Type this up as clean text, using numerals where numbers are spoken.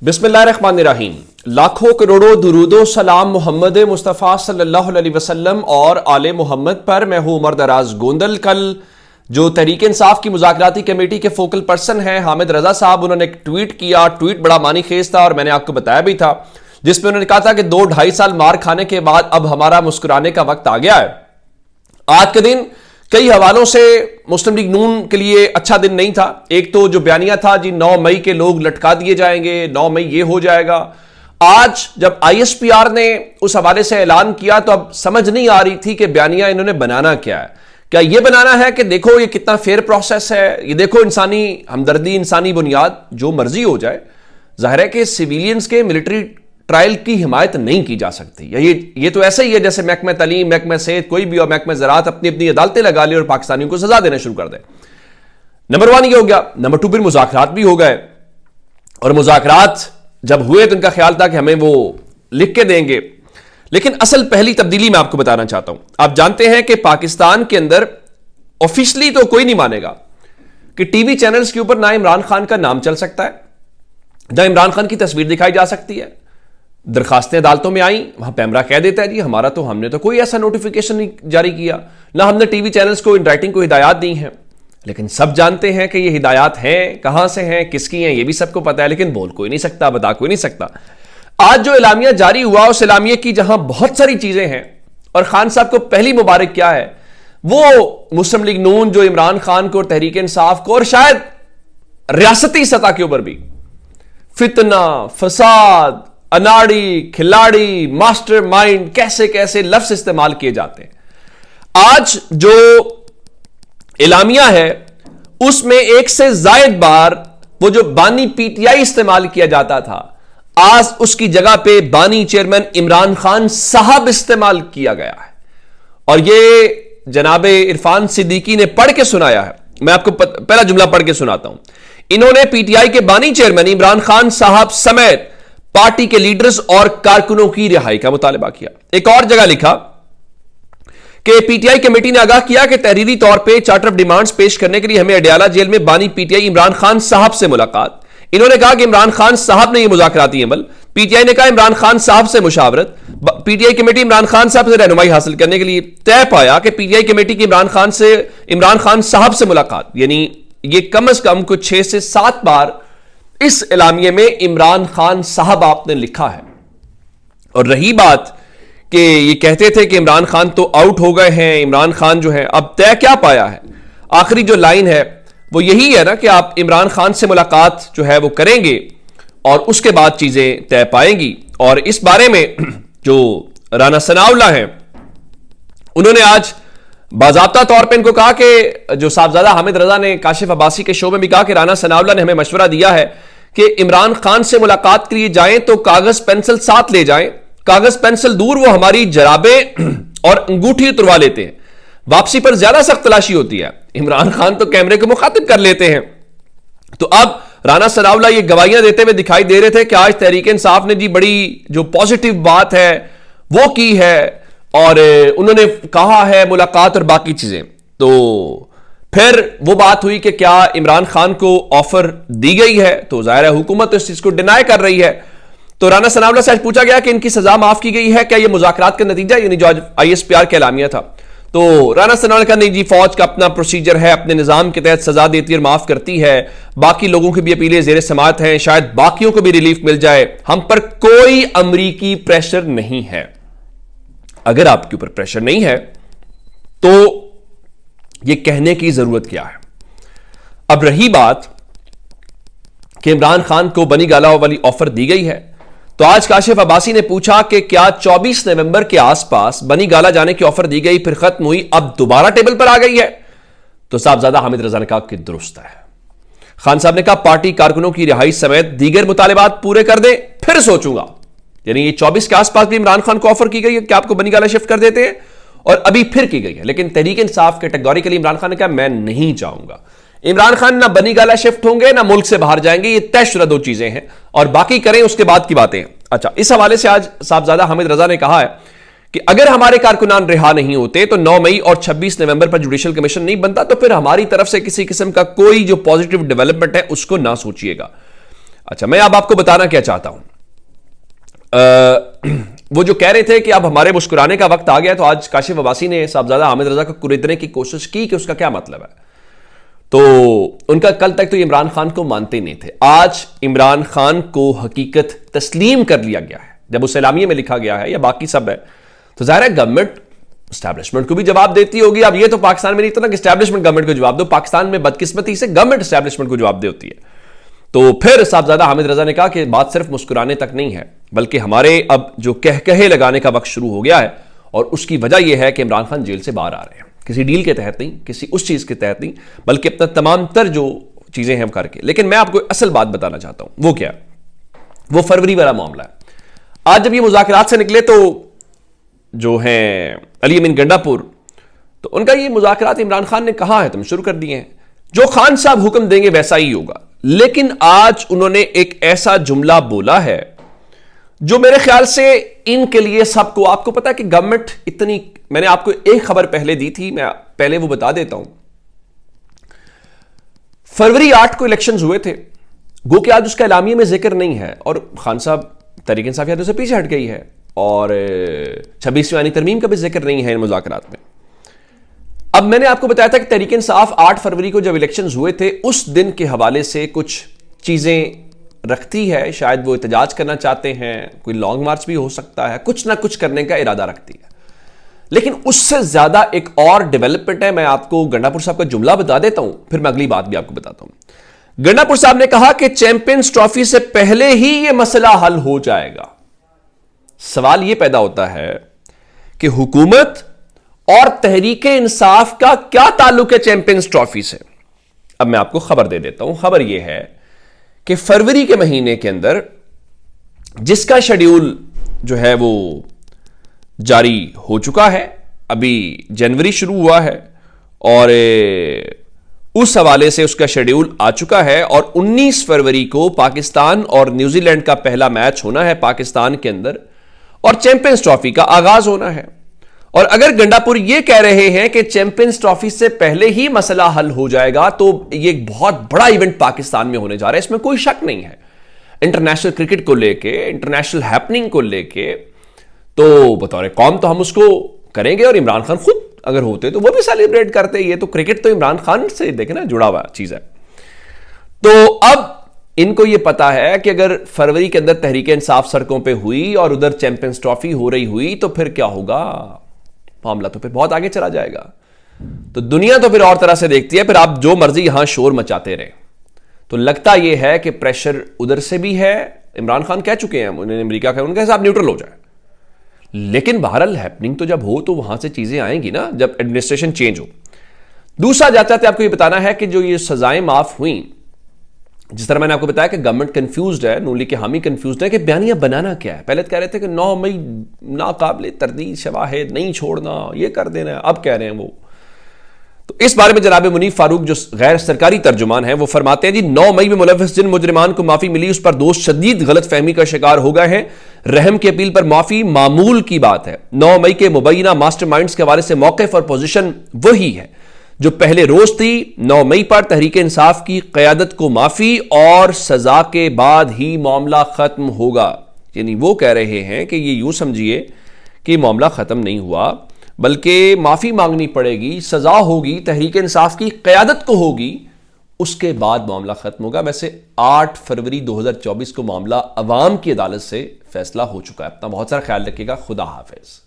बिस्मिल्लाहिर्रहमानिर्रहीम। लाखों करोड़ों दुरूदो सलाम मोहम्मद मुस्तफ़ा सल्लल्लाहु अलैहि वसल्लम और आले मोहम्मद पर। मैं हूं उमर दराज गोंदल। कल जो तहरीक इंसाफ की मुज़ाकराती कमेटी के फोकल पर्सन हैं हामिद रजा साहब, उन्होंने एक ट्वीट किया। ट्वीट बड़ा मानी खेज था और मैंने आपको बताया भी था, जिसमें उन्होंने कहा था कि 2-2.5 साल मार खाने के बाद अब हमारा मुस्कुराने का वक्त आ गया है। आज के दिन कई हवालों से मुस्लिम लीग नून के लिए अच्छा दिन नहीं था। एक तो जो बयानिया था जी 9 मई के लोग लटका दिए जाएंगे, 9 मई ये हो जाएगा। आज जब ISPR ने उस हवाले से ऐलान किया तो अब समझ नहीं आ रही थी कि बयानिया इन्होंने बनाना क्या है। क्या ये बनाना है कि देखो ये कितना फेयर प्रोसेस है, ये देखो इंसानी हमदर्दी, इंसानी बुनियाद, जो मर्जी हो जाए। जाहिर है कि सिविलियंस के मिलिट्री ट्रायल की हिमायत नहीं की जा सकती। ये तो ऐसा ही है जैसे महकमा तलीम, महकमा सेहत, कोई भी और महकमा ज़राअत अपनी अपनी अदालतें लगा ली और पाकिस्तानियों को सजा देना शुरू कर दे। नंबर 1 ये हो गया। नंबर 2 फिर मुज़ाकरात भी हो गए, और मुज़ाकरात जब हुए तो इनका ख्याल था कि हमें वो लिख के देंगे। लेकिन असल पहली तब्दीली मैं आपको बताना चाहता हूं। आप जानते हैं कि पाकिस्तान के अंदर ऑफिशियली तो कोई नहीं मानेगा कि टीवी चैनल्स के ऊपर ना इमरान खान का नाम चल सकता है, ना इमरान खान की तस्वीर दिखाई जा सकती है। दरखास्तें अदालतों में आई, वहां पैमरा कह देता है जी हमने तो कोई ऐसा नोटिफिकेशन नहीं जारी किया, ना हमने टीवी चैनल्स को इन राइटिंग को हिदायत दी हैं। लेकिन सब जानते हैं कि ये हिदायत हैं, कहां से हैं, किसकी हैं, ये भी सबको पता है, लेकिन बोल कोई नहीं सकता, बता कोई नहीं सकता। आज जो एलामिया जारी हुआ, उस एलामिया की जहां बहुत सारी चीजें हैं, और खान साहब को पहली मुबारक क्या है, वो मुस्लिम लीग नून जो इमरान खान को और तहरीक इंसाफ को और शायद रियासती सतह के ऊपर भी फितना, फसाद, अनाड़ी, खिलाड़ी, मास्टरमाइंड, कैसे कैसे लफ्ज इस्तेमाल किए जाते हैं। आज जो एलामिया है उसमें एक से जायद बार वो जो बानी PTI इस्तेमाल किया जाता था, आज उसकी जगह पे बानी चेयरमैन इमरान खान साहब इस्तेमाल किया गया है। और ये जनाबे इरफान सिद्दीकी ने पढ़ के सुनाया है। मैं आपको पहला जुमला पढ़ के सुनाता हूं। इन्होंने PTI के बानी चेयरमैन इमरान खान साहब समेत पार्टी के लीडर्स और कारकुनों की रिहाई का मुतालबा किया। एक और जगह लिखा कि PTI कमेटी ने आगाह किया कि तहरीरी तौर पे चार्टर ऑफ डिमांड्स पेश करने के लिए हमें अडयाला जेल में बानी PTI इमरान खान साहब से मुलाकात। इन्होंने कहा कि इमरान खान साहब ने यह मुज़ाकराती अमल, PTI ने कहा इमरान खान साहब से मुशावरत। PTI कमेटी इमरान खान साहब से रहनुमाई हासिल करने के लिए तय पाया कि PTI कमेटी की इमरान खान साहब से मुलाकात, यानी यह कम अज कम कुछ 6 से 7 बार इस एलामिये में इमरान खान साहब आपने लिखा है। और रही बात कि ये कहते थे कि इमरान खान तो आउट हो गए हैं, इमरान खान जो है, अब तय क्या पाया है? आखिरी जो लाइन है वो यही है ना कि आप इमरान खान से मुलाकात जो है वो करेंगे और उसके बाद चीजें तय पाएंगी। और इस बारे में जो राना सनाउल्लाह हैं, उन्होंने आज बाज़ाब्ता तौर पे इनको कहा कि जो साहबजादा हामिद रजा ने काशिफ अब्बासी के शो में भी कहा कि राना सनाउल्लाह ने हमें मशवरा दिया है कि इमरान खान से मुलाकात के लिए जाएं तो कागज पेंसिल साथ ले जाएं, कागज पेंसिल दूर, वो हमारी जराबें और अंगूठी उतरवा लेते हैं, वापसी पर ज्यादा सख्त तलाशी होती है। इमरान खान तो कैमरे को मुखातिब कर लेते हैं। तो अब राना सनाउल्लाह ये गवाहियां देते हुए दिखाई दे रहे थे कि आज तहरीक इंसाफ ने जी बड़ी जो पॉजिटिव बात है वो की है, और उन्होंने कहा है मुलाकात और बाकी चीजें। तो फिर वो बात हुई कि क्या इमरान खान को ऑफर दी गई है, तो जाहिर है हुकूमत इस चीज को डिनाई कर रही है। तो राना सनाउल्लाह से आज पूछा गया कि इनकी सजा माफ की गई है, क्या यह मुज़ाकरात का नतीजा, यानी जो आज ISPR का एलामिया था। तो राना सनाउल्लाह का नहीं जी, फौज का अपना प्रोसीजर है, अपने निजाम के तहत सजा देती है और माफ करती है, बाकी लोगों की भी अपीलें ज़ेर समाअत हैं, शायद बाकियों को भी रिलीफ मिल जाए, हम पर कोई अमरीकी प्रेशर नहीं है। अगर आपके ऊपर प्रेशर नहीं है तो यह कहने की जरूरत क्या है? अब रही बात कि इमरान खान को बनी गाला वाली ऑफर दी गई है, तो आज काशिफ अब्बासी ने पूछा कि क्या 24 नवंबर के आसपास बनी गाला जाने की ऑफर दी गई, फिर खत्म हुई, अब दोबारा टेबल पर आ गई है? तो साहबजादा हामिद रजा ने कहा कि दुरुस्त है। खान साहब ने कहा पार्टी कारकुनों की रिहाई समेत दीगर मुतालिबात पूरे कर दे, फिर सोचूंगा। यानी ये 24 के आसपास भी इमरान खान को ऑफर की गई है कि आपको बनी गाला शिफ्ट कर देते हैं, और अभी फिर की गई है। लेकिन तहरीक इंसाफ कैटेगोरिकली इमरान खान ने कहा मैं नहीं चाहूंगा। इमरान खान ना बनी गाला शिफ्ट होंगे ना मुल्क से बाहर जाएंगे, ये तयशुदा 2 चीजें हैं, और बाकी करें उसके बाद की बातें। अच्छा, इस हवाले से आज साहबजादा हामिद रजा ने कहा है कि अगर हमारे कारकुनान रिहा नहीं होते तो 9 मई और 26 नवंबर पर जुडिशल कमीशन नहीं बनता, तो फिर हमारी तरफ से किसी किस्म का कोई जो पॉजिटिव डेवलपमेंट है उसको ना सोचिएगा। अच्छा, मैं अब आपको बताना क्या चाहता हूं। वो जो कह रहे थे कि अब हमारे मुस्कुराने का वक्त आ गया, तो आज काशिफ अब्बासी ने साहबजादा हामिद रजा को कुरेदने की कोशिश की कि उसका क्या मतलब है। तो उनका कल तक तो इमरान खान को मानते नहीं थे, आज इमरान खान को हकीकत तस्लीम कर लिया गया है। जब उस एलामिये में लिखा गया है या बाकी सब है, तो जाहिर है गवर्नमेंट एस्टैब्लिशमेंट को भी जवाब देती होगी। अब ये तो पाकिस्तान में नहीं तो ना कि एस्टैब्लिशमेंट गवर्नमेंट को जवाब दो, पाकिस्तान में बदकिस्मती से गवर्नमेंट एस्टैब्लिशमेंट को जवाब देती है। तो फिर साहबजादा हामिद रजा ने कहा कि बात सिर्फ मुस्कुराने तक नहीं है, बल्कि हमारे अब जो कहकहे लगाने का वक्त शुरू हो गया है, और उसकी वजह यह है कि इमरान खान जेल से बाहर आ रहे हैं, किसी डील के तहत नहीं, किसी उस चीज के तहत नहीं, बल्कि अपना तमाम तर जो चीजें हैं करके। लेकिन मैं आपको असल बात बताना चाहता हूं, वो क्या, वो फरवरी वाला मामला है। आज जब ये मुज़ाकरात से निकले तो जो हैं अली अमीन गंडापुर, तो उनका ये मुज़ाकरात इमरान खान ने कहा है, तुम शुरू कर दिए हैं, जो खान साहब हुक्म देंगे वैसा ही होगा। लेकिन आज उन्होंने एक ऐसा जुमला बोला है जो मेरे ख्याल से इनके लिए सबको, आपको पता है कि गवर्नमेंट इतनी, मैंने आपको एक खबर पहले दी थी, मैं पहले वो बता देता हूं। फरवरी 8 को इलेक्शंस हुए थे, गो कि आज उसका एलामिया में जिक्र नहीं है, और खान साहब तहरीक इंसाफ यादव से पीछे हट गई है, और 26वीं आईनी तरमीम का भी जिक्र नहीं है इन मुज़ाकरात में। अब मैंने आपको बताया था कि तहरीक इंसाफ 8 फरवरी को जब इलेक्शंस हुए थे, उस दिन के हवाले से कुछ चीजें रखती है, शायद वो एहतजाज करना चाहते हैं, कोई लॉन्ग मार्च भी हो सकता है, कुछ ना कुछ करने का इरादा रखती है। लेकिन उससे ज्यादा एक और डेवलपमेंट है, मैं आपको गंडापुर साहब का जुमला बता देता हूं, फिर मैं अगली बात भी आपको बताता हूं। गंडापुर साहब ने कहा कि चैंपियंस ट्रॉफी से पहले ही यह मसला हल हो जाएगा। सवाल यह पैदा होता है कि हुकूमत और तहरीक इंसाफ का क्या ताल्लुक है चैंपियंस ट्रॉफी से। अब मैं आपको खबर दे देता हूं। खबर यह है कि फरवरी के महीने के अंदर जिसका शेड्यूल जो है वो जारी हो चुका है, अभी जनवरी शुरू हुआ है, और उस हवाले से उसका शेड्यूल आ चुका है, और 19 फरवरी को पाकिस्तान और न्यूजीलैंड का पहला मैच होना है पाकिस्तान के अंदर, और चैंपियंस ट्रॉफी का आगाज होना है। और अगर गंडापुर यह कह रहे हैं कि चैंपियंस ट्रॉफी से पहले ही मसला हल हो जाएगा, तो यह एक बहुत बड़ा इवेंट पाकिस्तान में होने जा रहा है, इसमें कोई शक नहीं है। इंटरनेशनल क्रिकेट को लेके, इंटरनेशनल हैपनिंग को लेके, तो बतौर कौम तो हम उसको करेंगे, और इमरान खान खुद अगर होते तो वो भी सेलिब्रेट करते। ये तो क्रिकेट तो इमरान खान से देखे ना जुड़ा हुआ चीज है। तो अब इनको ये पता है कि अगर फरवरी के अंदर तहरीक इंसाफ सड़कों पे हुई और उधर चैंपियंस ट्रॉफी हो रही हुई, तो फिर क्या होगा, मामला तो फिर बहुत आगे चला जाएगा। तो दुनिया तो फिर और तरह से देखती है, फिर आप जो मर्जी यहां शोर मचाते रहे। तो लगता यह है कि प्रेशर उधर से भी है। इमरान खान कह चुके हैं, उन्होंने अमेरिका का, उनके हिसाब न्यूट्रल हो जाए। लेकिन बहरहाल हैपनिंग तो जब हो तो वहां से चीजें आएंगी ना, जब एडमिनिस्ट्रेशन चेंज हो। दूसरा जाता है आपको ये बताना है कि जो ये सजाएं माफ हुई, जिस तरह मैंने आपको बताया कि गवर्नमेंट कंफ्यूज्ड है, नून लीग के हामी कंफ्यूज्ड है कि बयानिया बनाना क्या है। पहले तो कह रहे थे कि 9 मई नाकाबिले तरदीद शवाहिद नहीं छोड़ना, ये कर देना है, अब कह रहे हैं वो। तो इस बारे में जनाब मुनीफ फारूक जो गैर सरकारी तर्जुमान है, वो फरमाते हैं जी 9 मई में मुलव्वस जिन मुजरिमान को माफी मिली, उस पर दोस्त शदीद गलत फहमी का शिकार हो गए हैं। रहम की अपील पर माफी मामूल की बात है। 9 मई के मुबैना मास्टरमाइंड्स के हवाले से मौक़िफ़ और पोजीशन वही है जो पहले रोज थी। 9 मई पर तहरीक इंसाफ की क़यादत को माफी और सजा के बाद ही मामला खत्म होगा। यानी वो कह रहे हैं कि ये यूं समझिए कि मामला खत्म नहीं हुआ, बल्कि माफी मांगनी पड़ेगी, सजा होगी, तहरीक इंसाफ की क़यादत को होगी, उसके बाद मामला खत्म होगा। वैसे 8 फरवरी 2024 को मामला अवाम की अदालत से फैसला हो चुका है। अपना बहुत सारा ख्याल रखिएगा। खुदा हाफिज।